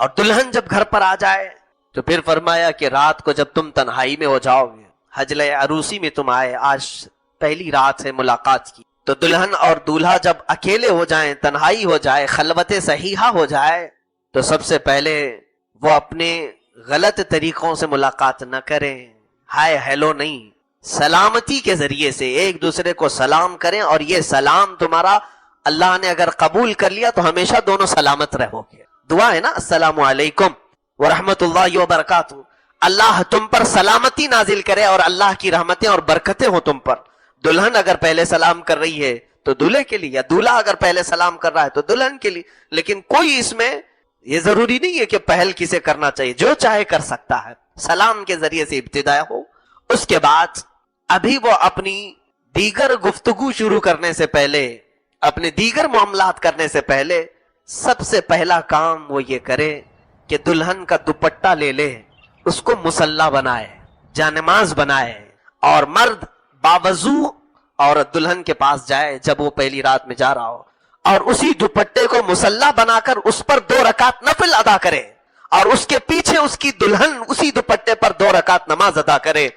اور دلہن جب گھر پر آ جائے تو پھر فرمایا کہ رات کو جب تم تنہائی میں ہو جاؤ گے، حجلے عروسی میں تم آئے، آج پہلی رات ہے ملاقات کی، تو دلہن اور دولہا جب اکیلے ہو جائیں، تنہائی ہو جائے، خلوت صحیحہ ہو جائے، تو سب سے پہلے وہ اپنے غلط طریقوں سے ملاقات نہ کریں، ہائے ہیلو نہیں، سلامتی کے ذریعے سے ایک دوسرے کو سلام کریں، اور یہ سلام تمہارا اللہ نے اگر قبول کر لیا تو ہمیشہ دونوں سلامت رہو گے۔ دعا ہے نا، السلام علیکم ورحمت اللہ وبرکاتہ، اللہ تم پر سلامتی نازل کرے اور اللہ کی رحمتیں اور برکتیں ہوں تم پر۔ دلہن اگر پہلے سلام کر رہی ہے تو دولہے کے لیے، یا دولہا اگر پہلے سلام کر رہا ہے تو دلہن کے لیے، لیکن کوئی اس میں یہ ضروری نہیں ہے کہ پہل کسے کرنا چاہیے، جو چاہے کر سکتا ہے، سلام کے ذریعے سے ابتدا ہو۔ اس کے بعد ابھی وہ اپنی دیگر گفتگو شروع کرنے سے پہلے، اپنے دیگر معاملات کرنے سے پہلے، سب سے پہلا کام وہ یہ کرے کہ دلہن کا دوپٹہ لے لے، اس کو مصلی بنائے، جانماز بنائے، اور مرد باوضو عورت دلہن کے پاس جائے جب وہ پہلی رات میں جا رہا ہو، اور اسی دوپٹے کو مصلی بنا کر اس پر 2 رکعت نفل ادا کرے، اور اس کے پیچھے اس کی دلہن اسی دوپٹے پر 2 رکعت نماز ادا کرے،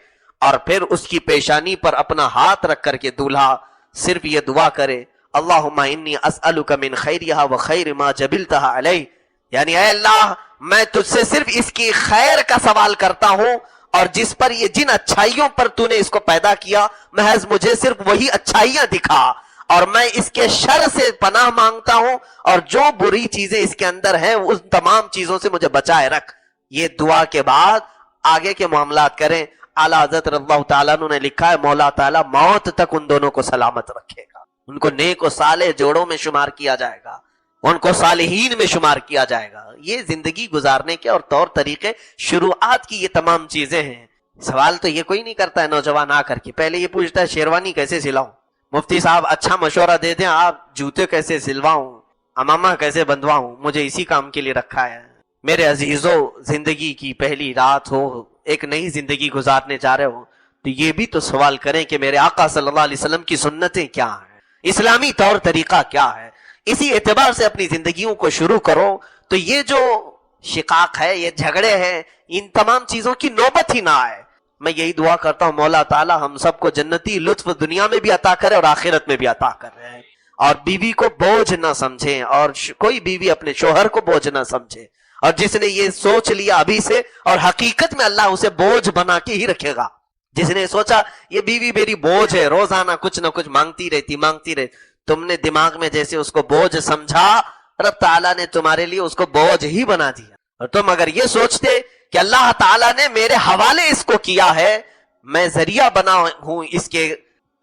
اور پھر اس کی پیشانی پر اپنا ہاتھ رکھ کر کے دولہا صرف یہ دعا کرے، اللہم انی اسألک من خیرہا و خیر ما جبلتہا علیہ، یعنی اے اللہ میں تجھ سے صرف اس کی خیر کا سوال کرتا ہوں، اور جس پر یہ جن اچھائیوں پر تو نے اس کو پیدا کیا، محض مجھے صرف وہی اچھائیاں دکھا، اور میں اس کے شر سے پناہ مانگتا ہوں، اور جو بری چیزیں اس کے اندر ہیں ان تمام چیزوں سے مجھے بچائے رکھ۔ یہ دعا کے بعد آگے کے معاملات کریں۔ اعلیٰ حضرت رضی اللہ تعالیٰ عنہ نے لکھا ہے مولا تعالیٰ موت تک ان دونوں کو سلامت رکھے گا، ان کو نیک و صالح جوڑوں میں شمار کیا جائے گا، ان کو صالحین میں شمار کیا جائے گا۔ یہ زندگی گزارنے کے اور طور طریقے، شروعات کی یہ تمام چیزیں ہیں۔ سوال تو یہ کوئی نہیں کرتا ہے نوجوان آ کر کے، پہلے یہ پوچھتا ہے شیروانی کیسے سلاؤں، مفتی صاحب اچھا مشورہ دے دیں، آپ جوتے کیسے سلواؤں، امامہ کیسے بندھواؤں، مجھے اسی کام کے لیے رکھا ہے۔ میرے عزیزو، زندگی کی پہلی رات ہو، ایک نئی زندگی گزارنے جا رہے ہو، تو یہ بھی تو سوال کریں کہ میرے آقا صلی اللہ علیہ وسلم کی سنتیں کیا ہیں، اسلامی طور طریقہ کیا ہے، اسی اعتبار سے اپنی زندگیوں کو شروع کرو، تو یہ جو شقاق ہے، یہ جھگڑے ہیں، ان تمام چیزوں کی نوبت ہی نہ آئے۔ میں یہی دعا کرتا ہوں مولا تعالی ہم سب کو جنتی لطف دنیا میں بھی عطا کرے اور آخرت میں بھی عطا کر رہے ہیں، اور بیوی کو بوجھ نہ سمجھیں، اور کوئی بیوی اپنے شوہر کو بوجھ نہ سمجھے، اور جس نے یہ سوچ لیا ابھی سے، اور حقیقت میں اللہ اسے بوجھ بنا کے ہی رکھے گا، جس نے سوچا یہ بیوی میری بوجھ ہے، روزانہ کچھ نہ کچھ مانگتی رہتی، تم نے دماغ میں جیسے اس کو بوجھ سمجھا، رب تعالیٰ نے تمہارے لیے اس کو بوجھ ہی بنا دیا۔ اور تم اگر یہ سوچتے کہ اللہ تعالیٰ نے میرے حوالے اس کو کیا ہے، میں ذریعہ بنا ہوں اس کے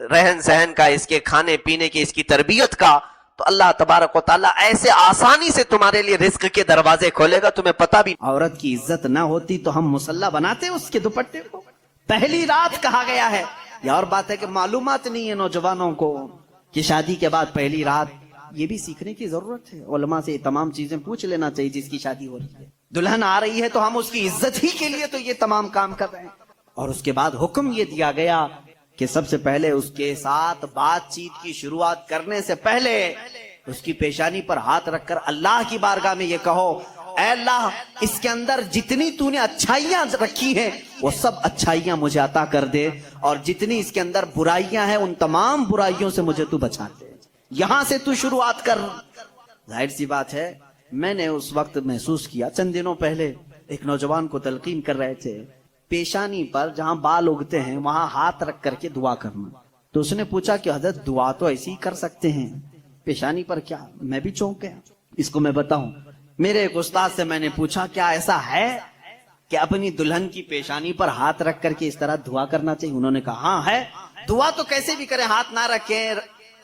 رہن سہن کا، اس کے کھانے پینے کی، اس کی تربیت کا، تو اللہ تبارک و تعالیٰ ایسے آسانی سے تمہارے لیے رزق کے دروازے کھولے گا، تمہیں پتہ بھی۔ عورت کی عزت نہ ہوتی تو ہم مصلی بناتے اس کے دوپٹے کو؟ پہلی رات کہا گیا ہے۔ یہ اور بات ہے کہ معلومات نہیں ہے نوجوانوں کو کہ شادی کے بعد پہلی رات، یہ بھی سیکھنے کی ضرورت ہے، علماء سے یہ تمام چیزیں پوچھ لینا چاہیے۔ جس کی شادی ہو رہی ہے، دلہن آ رہی ہے، تو ہم اس کی عزت ہی کے لیے تو یہ تمام کام کر رہے ہیں۔ اور اس کے بعد حکم یہ دیا گیا کہ سب سے پہلے اس کے ساتھ بات چیت کی شروعات کرنے سے پہلے اس کی پیشانی پر ہاتھ رکھ کر اللہ کی بارگاہ میں یہ کہو، اے اللہ اس کے اندر جتنی تو نے اچھائیاں رکھی ہیں وہ سب اچھائیاں مجھے عطا کر دے، اور جتنی اس کے اندر برائیاں ہیں ان تمام برائیوں سے مجھے تو بچا دے۔ یہاں سے تو شروعات کر۔ ظاہر سی بات ہے، میں نے اس وقت محسوس کیا، چند دنوں پہلے ایک نوجوان کو تلقین کر رہے تھے، پیشانی پر جہاں بال اگتے ہیں وہاں ہاتھ رکھ کر کے دعا کرنا۔ تو اس نے پوچھا کہ حضرت دعا تو ایسی ہی کر سکتے ہیں، پیشانی پر کیا؟ میں بھی چونک گیا۔ اس کو میں بتاؤں، میرے ایک استاد سے میں نے پوچھا کیا ایسا ہے کہ اپنی دلہن کی پیشانی پر ہاتھ رکھ کر کے اس طرح دعا کرنا چاہیے؟ انہوں نے کہا ہاں ہے، دعا تو کیسے بھی کریں، ہاتھ نہ رکھیں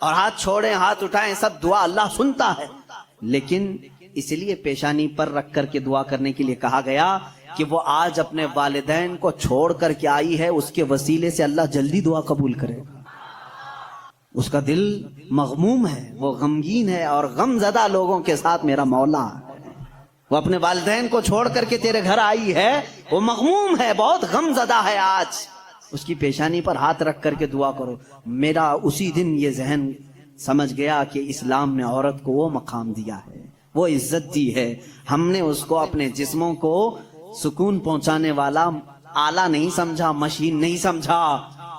اور ہاتھ چھوڑیں، ہاتھ اٹھائیں، سب دعا اللہ سنتا ہے، لیکن اس لیے پیشانی پر رکھ کر کے دعا کرنے کے لیے کہا گیا کہ وہ آج اپنے والدین کو چھوڑ کر کے آئی ہے، اس کے وسیلے سے اللہ جلدی دعا قبول کرے گا۔ اس کا دل مغموم ہے، وہ غمگین ہے، اور غم زدہ لوگوں کے ساتھ میرا مولا ہے۔ وہ اپنے والدین کو چھوڑ کر کے تیرے گھر آئی ہے، وہ مغموم ہے، بہت غم زدہ ہے، آج اس کی پیشانی پر ہاتھ رکھ کر کے دعا کرو۔ میرا اسی دن یہ ذہن سمجھ گیا کہ اسلام نے عورت کو وہ مقام دیا ہے، وہ عزت دی ہے. ہم نے اس کو اپنے جسموں کو سکون پہنچانے والا آلہ نہیں سمجھا, مشین نہیں سمجھا,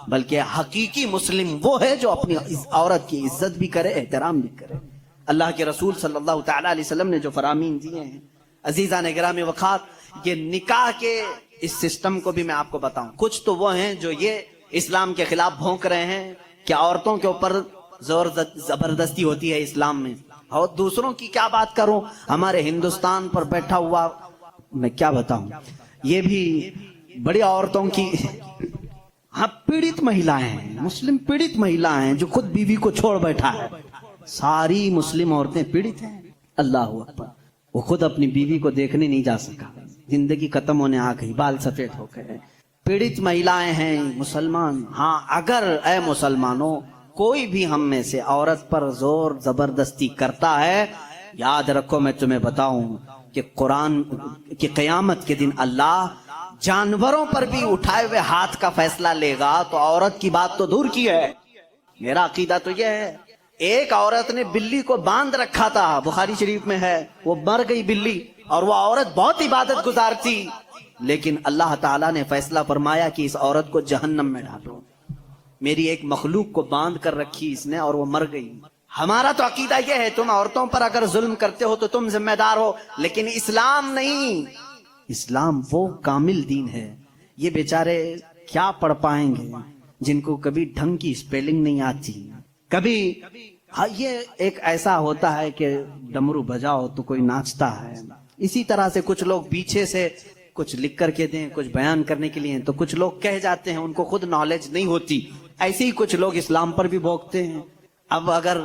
بلکہ حقیقی مسلم وہ ہے جو اپنی عورت کی عزت بھی کرے, احترام بھی کرے. اللہ کے رسول صلی اللہ تعالی علیہ وسلم نے جو فرامین دیے ہیں, عزیزان گرامی وقات, یہ نکاح کے اس سسٹم کو بھی میں آپ کو بتاؤں. کچھ تو وہ ہیں جو یہ اسلام کے خلاف بھونک رہے ہیں کہ عورتوں کے اوپر زور زبردستی ہوتی ہے اسلام میں, اور دوسروں کی کیا بات کروں, ہمارے ہندوستان پر بیٹھا ہوا میں کیا بتاؤں, یہ بھی بڑی عورتوں کی ہاں پیڑت مہیلائیں ہیں, مسلم پیڑت مہیلائیں ہیں جو خود بیوی کو چھوڑ بیٹھا ہے. ساری مسلم عورتیں پیڑت ہیں. اللہ اکبر. وہ خود اپنی بیوی کو دیکھنے نہیں جا سکا, زندگی ختم ہونے آ گئی, بال سفید ہو گئے. پیڑت مہیلائیں ہیں مسلمان. ہاں اگر اے مسلمانوں کوئی بھی ہم میں سے عورت پر زور زبردستی کرتا ہے, یاد رکھو میں تمہیں بتاؤں کہ قرآن کی قیامت کے دن اللہ جانوروں پر بھی اٹھائے ہوئے ہاتھ کا فیصلہ لے گا, تو عورت کی بات تو دور کی ہے. میرا عقیدہ تو یہ ہے, ایک عورت نے بلی کو باندھ رکھا تھا, بخاری شریف میں ہے, وہ مر گئی بلی, اور وہ عورت بہت عبادت گزار تھی, لیکن اللہ تعالیٰ نے فیصلہ فرمایا کہ اس عورت کو جہنم میں ڈالو. میری ایک مخلوق کو باندھ کر رکھی اس نے اور وہ مر گئی. ہمارا تو عقیدہ یہ ہے, تم عورتوں پر اگر ظلم کرتے ہو تو تم ذمہ دار ہو, لیکن اسلام نہیں. اسلام وہ کامل دین ہے. یہ بیچارے کیا پڑھ پائیں گے جن کو کبھی ڈھنگ کی اسپیلنگ نہیں آتی, کبھی یہ ایک ایسا ہوتا ہے کہ ڈمرو بجاؤ تو کوئی ناچتا ہے. اسی طرح سے کچھ لوگ پیچھے سے کچھ لکھ کر کے دیں, کچھ بیان کرنے کے لیے, تو کچھ لوگ کہہ جاتے ہیں, ان کو خود نالج نہیں ہوتی. ایسے ہی کچھ لوگ اسلام پر بھی بھونکتے ہیں. اب اگر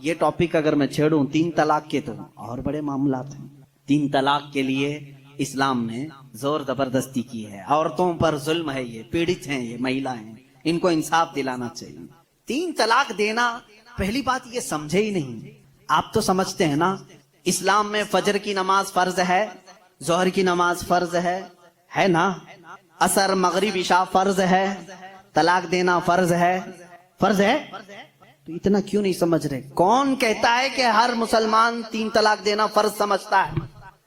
یہ ٹاپک اگر میں چھیڑوں 3 طلاق کے, تو اور بڑے معاملات ہیں. 3 طلاق کے لیے اسلام نے زور زبردستی کی ہے. عورتوں پر ظلم ہے, یہ پیڑت ہیں, یہ مہیلا ہیں, ان کو انصاف دلانا چاہیے. 3 طلاق دینا, پہلی بات یہ سمجھے ہی نہیں. آپ تو سمجھتے ہیں نا اسلام میں فجر کی نماز فرض ہے, ظہر کی نماز فرض ہے نا, عصر مغرب عشاء فرض ہے, طلاق دینا فرض ہے, فرض ہے. تو اتنا کیوں نہیں سمجھ رہے؟ کون کہتا ہے کہ ہر مسلمان 3 طلاق دینا فرض سمجھتا ہے؟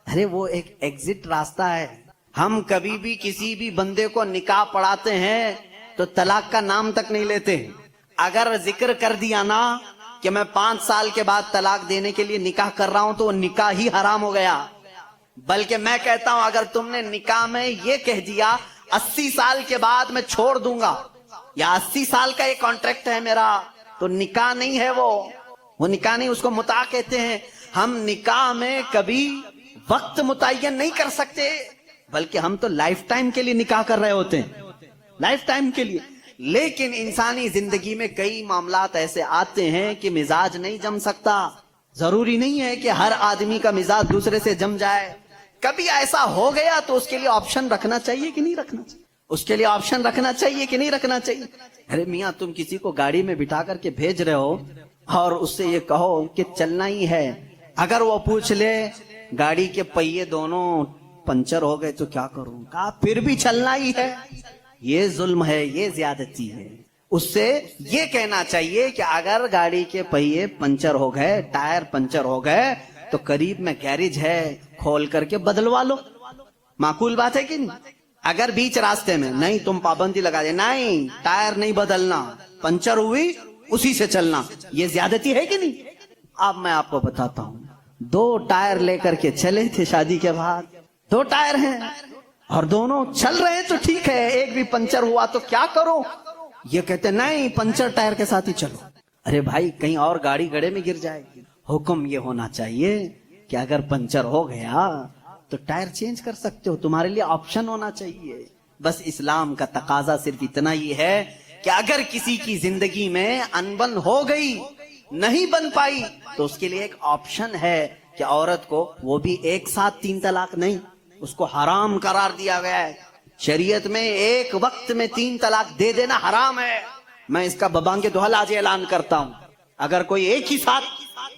ارے وہ ایک ایگزٹ راستہ ہے. ہم کبھی بھی کسی بھی بندے کو نکاح پڑھاتے ہیں تو طلاق کا نام تک نہیں لیتے. اگر ذکر کر دیا نا کہ میں 5 سال کے بعد طلاق دینے کے لیے نکاح کر رہا ہوں, تو وہ نکاح ہی حرام ہو گیا. بلکہ میں کہتا ہوں اگر تم نے نکاح میں یہ کہہ دیا 80 سال کے بعد میں چھوڑ دوں گا, یا 80 سال کا یہ کانٹریکٹ ہے میرا, تو نکاح نہیں ہے, وہ نکاح نہیں, اس کو متاع کہتے ہیں. ہم نکاح میں کبھی وقت متعین نہیں کر سکتے, بلکہ ہم تو لائف ٹائم کے لیے نکاح کر رہے ہوتے ہیں, لائف ٹائم کے لیے. لیکن انسانی زندگی میں کئی معاملات ایسے آتے ہیں کہ مزاج نہیں جم سکتا. ضروری نہیں ہے کہ ہر آدمی کا مزاج دوسرے سے جم جائے. کبھی ایسا ہو گیا تو اس کے لیے آپشن رکھنا چاہیے کہ نہیں رکھنا چاہیے, اس کے لیے آپشن رکھنا چاہیے کہ نہیں رکھنا چاہیے. ارے میاں تم کسی کو گاڑی میں بٹھا کر کے بھیج رہے ہو اور اس سے یہ کہو کہ چلنا ہی ہے, اگر وہ پوچھ لے گاڑی کے پہیے دونوں پنچر ہو گئے تو کیا کروں, کہا پھر بھی چلنا ہی ہے. یہ ظلم ہے, یہ زیادتی ہے. اس سے یہ کہنا چاہیے کہ اگر گاڑی کے پہیے پنچر ہو گئے, ٹائر پنچر ہو گئے, تو قریب میں گیریج ہے, کھول کر کے بدلوا لو. معقول بات ہے کہ نہیں؟ اگر بیچ راستے میں نہیں, تم پابندی لگا دے, نہیں ٹائر نہیں بدلنا, پنچر ہوئی اسی سے چلنا, یہ زیادتی ہے کہ نہیں؟ اب میں آپ کو بتاتا ہوں, 2 ٹائر لے کر کے چلے تھے شادی کے بعد, 2 ٹائر ہیں اور دونوں چل رہے ہیں تو ٹھیک ہے, ایک بھی پنچر ہوا تو کیا کرو؟ یہ کہتے نہیں پنچر ٹائر کے ساتھ ہی چلو. ارے بھائی کہیں اور گاڑی گڑھے میں گر جائے گی. حکم یہ ہونا چاہیے کہ اگر پنچر ہو گیا تو ٹائر چینج کر سکتے ہو, تمہارے لیے آپشن ہونا چاہیے. بس اسلام کا تقاضا صرف اتنا ہی ہے کہ اگر کسی کی زندگی میں انبن ہو گئی, نہیں بن پائی, تو اس کے لیے ایک آپشن ہے کہ عورت کو وہ بھی ایک ساتھ 3 طلاق نہیں, اس کو حرام قرار دیا گیا ہے. شریعت میں ایک وقت میں 3 طلاق دے دینا حرام ہے. میں اس کا ببانگ دوحل آج اعلان کرتا ہوں, اگر کوئی ایک ہی ساتھ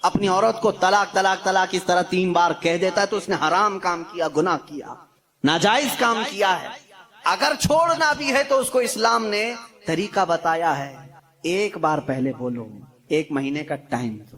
اپنی عورت کو طلاق طلاق طلاق اس طرح 3 بار کہہ دیتا ہے تو اس نے حرام کام کیا, گناہ کیا, ناجائز کام کیا ہے. اگر چھوڑنا بھی ہے تو اس کو اسلام نے طریقہ بتایا ہے. 1 بار پہلے بولو, 1 مہینے کا ٹائم دو,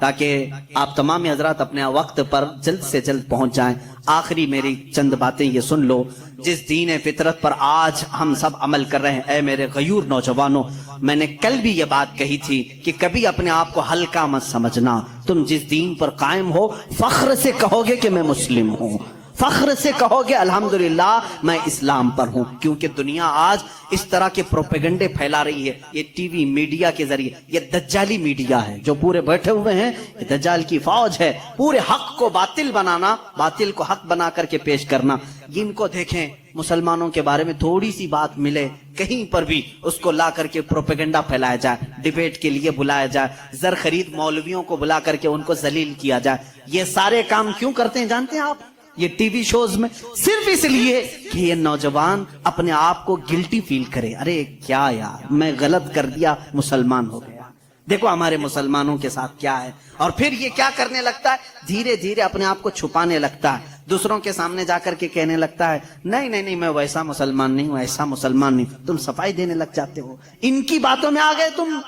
تاکہ آپ تمام حضرات اپنے وقت پر جلد سے جلد پہنچ جائیں. آخری میری چند باتیں یہ سن لو. جس دین فطرت پر آج ہم سب عمل کر رہے ہیں، اے میرے غیور نوجوانوں، میں نے کل بھی یہ بات کہی تھی کہ کبھی اپنے آپ کو ہلکا مت سمجھنا. تم جس دین پر قائم ہو، فخر سے کہو گے کہ میں مسلم ہوں، فخر سے کہو گے الحمدللہ میں اسلام پر ہوں. کیونکہ دنیا آج اس طرح کے پروپیگنڈے پھیلا رہی ہے، یہ ٹی وی میڈیا کے ذریعے، یہ دجالی میڈیا ہے جو پورے بیٹھے ہوئے ہیں، یہ دجال کی فوج ہے. پورے حق کو باطل بنانا، باطل کو حق بنا کر کے پیش کرنا. ان کو دیکھیں، مسلمانوں کے بارے میں تھوڑی سی بات ملے کہیں پر بھی اس کو لا کر کے پروپیگنڈا پھیلایا جائے، ڈیبیٹ کے لیے بلایا جائے، زر خرید مولویوں کو بلا کر کے ان کو ذلیل کیا جائے. یہ سارے کام کیوں کرتے ہیں جانتے ہیں آپ؟ یہ ٹی وی شوز میں صرف اس لیے کہ یہ نوجوان اپنے آپ کو گلٹی فیل کرے. ارے کیا یار، میں غلط کر دیا، مسلمان ہو گیا. دیکھو ہمارے مسلمانوں کے ساتھ کیا ہے. اور پھر یہ کیا کرنے لگتا ہے، دھیرے دھیرے اپنے آپ کو چھپانے لگتا ہے، دوسروں کے سامنے جا کر کے کہنے لگتا ہے نہیں نہیں نہیں میں ویسا مسلمان نہیں ہوں، ایسا مسلمان نہیں. تم صفائی دینے لگ جاتے ہو. ان کی باتوں میں آ گئے تم،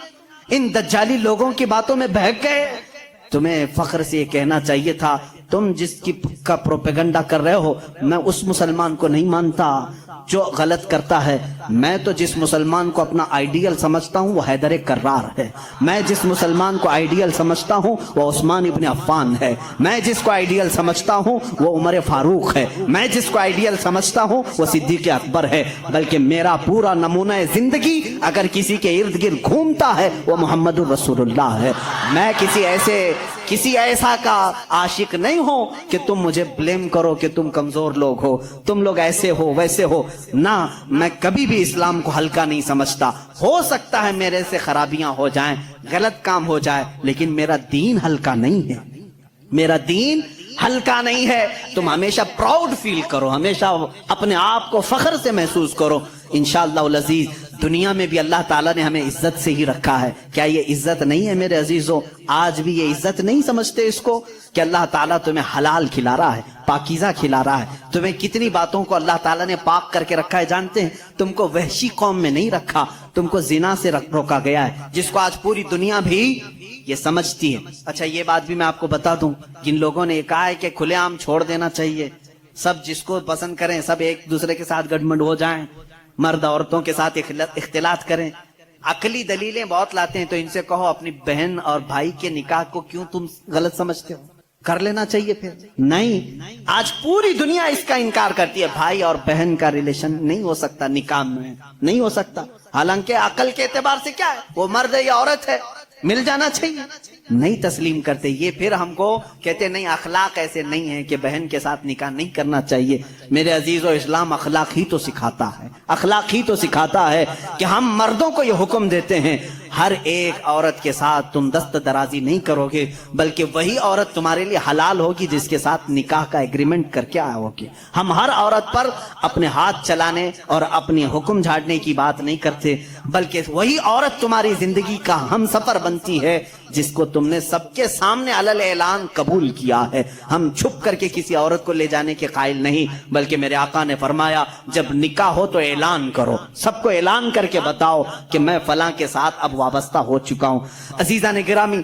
ان دجالی لوگوں کی باتوں میں بہک گئے. تمہیں فخر سے یہ کہنا چاہیے تھا، تم جس کی کا پروپیگنڈا کر رہے ہو، میں اس مسلمان کو نہیں مانتا جو غلط کرتا ہے. میں تو جس مسلمان کو اپنا آئیڈیل سمجھتا ہوں وہ حیدر کرار ہے. میں جس مسلمان کو آئیڈیل سمجھتا ہوں وہ عثمان ابن عفان ہے. میں جس کو آئیڈیل سمجھتا ہوں وہ عمر فاروق ہے. میں جس کو آئیڈیل سمجھتا ہوں وہ صدیق اکبر ہے. بلکہ میرا پورا نمونہ زندگی اگر کسی کے ارد گرد گھومتا ہے وہ محمد الرسول اللہ ہے. میں کسی ایسا کا عاشق نہیں ہوں کہ تم مجھے بلیم کرو کہ تم کمزور لوگ ہو، تم لوگ ایسے ہو ویسے ہو. نہ، میں کبھی بھی اسلام کو ہلکا نہیں سمجھتا. ہو سکتا ہے میرے سے خرابیاں ہو جائیں، غلط کام ہو جائے، لیکن میرا دین ہلکا نہیں ہے. میرا دین ہلکا نہیں ہے. تم ہمیشہ پراؤڈ فیل کرو، ہمیشہ اپنے آپ کو فخر سے محسوس کرو. انشاءاللہ العزیز دنیا میں بھی اللہ تعالیٰ نے ہمیں عزت سے ہی رکھا ہے. کیا یہ عزت نہیں ہے میرے عزیزوں؟ آج بھی یہ عزت نہیں سمجھتے اس کو کہ اللہ تعالیٰ تمہیں حلال کھلا رہا ہے، پاکیزہ کھلا رہا ہے. تمہیں کتنی باتوں کو اللہ تعالیٰ نے پاک کر کے رکھا ہے جانتے ہیں؟ تم کو وحشی قوم میں نہیں رکھا، تم کو زنا سے روکا گیا ہے، جس کو آج پوری دنیا بھی یہ سمجھتی ہے. اچھا یہ بات بھی میں آپ کو بتا دوں، جن لوگوں نے کہا ہے کہ کھلے عام چھوڑ دینا چاہیے، سب جس کو پسند کریں، سب ایک دوسرے کے ساتھ گڈمنڈ ہو جائیں، مرد عورتوں کے ساتھ اختلاط کریں، عقلی دلیلیں بہت لاتے ہیں، تو ان سے کہو اپنی بہن اور بھائی کے نکاح کو کیوں تم غلط سمجھتے ہو؟ کر لینا چاہیے پھر. نہیں، آج پوری دنیا اس کا انکار کرتی ہے. بھائی اور بہن کا ریلیشن نہیں ہو سکتا نکاح میں، نہیں ہو سکتا. حالانکہ عقل کے اعتبار سے کیا ہے، وہ مرد ہے یا عورت ہے، مل جانا چاہیے. نہیں تسلیم کرتے. یہ پھر ہم کو کہتے نہیں اخلاق ایسے نہیں ہے کہ بہن کے ساتھ نکاح نہیں کرنا چاہیے. میرے عزیزو، اسلام اخلاق ہی تو سکھاتا ہے، اخلاق ہی تو سکھاتا ہے کہ ہم مردوں کو یہ حکم دیتے ہیں ہر ایک عورت کے ساتھ تم دست درازی نہیں کرو گے، بلکہ وہی عورت تمہارے لیے حلال ہوگی جس کے ساتھ نکاح کا ایگریمنٹ کر کے آؤ گے. ہم ہر عورت پر اپنے ہاتھ چلانے اور اپنے حکم جھاڑنے کی بات نہیں کرتے، بلکہ وہی عورت تمہاری زندگی کا ہم سفر بنتی ہے جس کو تم نے سب کے سامنے علل اعلان قبول کیا ہے. ہم چھپ کر کے کسی عورت کو لے جانے کے قائل نہیں، بلکہ میرے آقا نے فرمایا جب نکاح ہو تو اعلان کرو، سب کو اعلان کر کے بتاؤ کہ میں فلاں کے ساتھ اب وابستہ ہو چکا ہوں. عزیزان گرامی،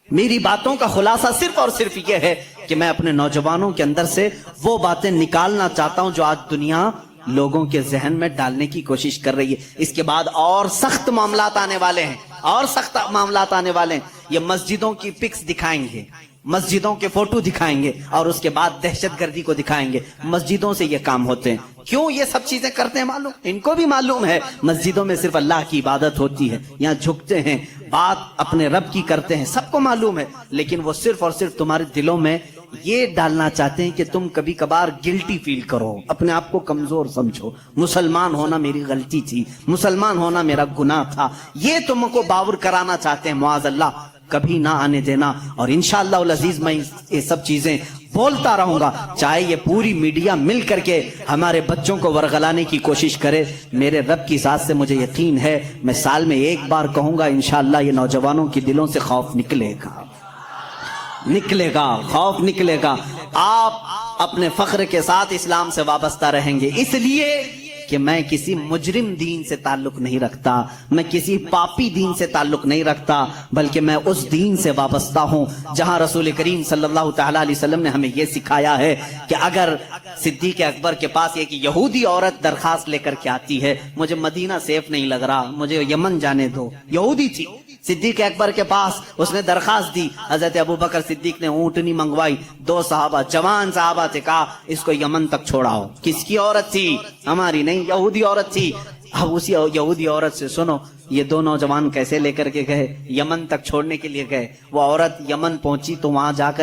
میری باتوں کا خلاصہ صرف اور صرف یہ ہے کہ میں اپنے نوجوانوں کے اندر سے وہ باتیں نکالنا چاہتا ہوں جو آج دنیا لوگوں کے ذہن میں ڈالنے کی کوشش کر رہی ہے. اس کے بعد اور سخت معاملات آنے والے ہیں، اور سخت معاملات آنے والے ہیں. یہ مسجدوں کی پکس دکھائیں گے، مسجدوں کے فوٹو دکھائیں گے، اور اس کے بعد دہشت گردی کو دکھائیں گے. مسجدوں سے یہ کام ہوتے ہیں. کیوں یہ سب چیزیں کرتے ہیں معلوم؟ ان کو بھی معلوم ہے مسجدوں میں صرف اللہ کی عبادت ہوتی ہے، یہاں جھکتے ہیں، بات اپنے رب کی کرتے ہیں، سب کو معلوم ہے. لیکن وہ صرف اور صرف تمہارے دلوں میں یہ ڈالنا چاہتے ہیں کہ تم کبھی کبھار گلٹی فیل کرو، اپنے آپ کو کمزور سمجھو. مسلمان ہونا میری غلطی تھی، مسلمان ہونا میرا گناہ تھا، یہ تم کو باور کرانا چاہتے ہیں. معاذ اللہ، کبھی نہ آنے دینا. اور انشاءاللہ العزیز میں یہ سب چیزیں بولتا رہوں گا، چاہے یہ پوری میڈیا مل کر کے ہمارے بچوں کو ورغلانے کی کوشش کرے. میرے رب کی ذات سے مجھے یقین ہے میں سال میں ایک بار کہوں گا انشاءاللہ یہ نوجوانوں کی دلوں سے خوف نکلے گا، نکلے گا، خوف نکلے گا. آپ اپنے فخر کے ساتھ اسلام سے وابستہ رہیں گے، اس لیے کہ میں کسی مجرم دین سے تعلق نہیں رکھتا، میں کسی پاپی دین سے تعلق نہیں رکھتا، بلکہ میں اس دین سے وابستہ ہوں جہاں رسول کریم صلی اللہ تعالیٰ علیہ وسلم نے ہمیں یہ سکھایا ہے کہ اگر صدیق اکبر کے پاس ایک یہودی عورت درخواست لے کر کے آتی ہے، مجھے مدینہ سیف نہیں لگ رہا، مجھے یمن جانے دو، یہودی تھی، صدیق اکبر کے پاس اس نے درخواست دی، حضرت ابوبکر صدیق نے اونٹنی منگوائی، 2 صحابہ جوان صحابہ سے کہا اس کو یمن تک چھوڑاؤ۔ کس کی عورت تھی؟ ہماری نہیں، یہودی عورت تھی۔ اب اسی یہودی عورت سے سنو یہ 2 نوجوان کیسے لے کر کے گئے، یمن تک چھوڑنے کے لیے گئے۔ وہ عورت یمن پہنچی تو وہاں جا کر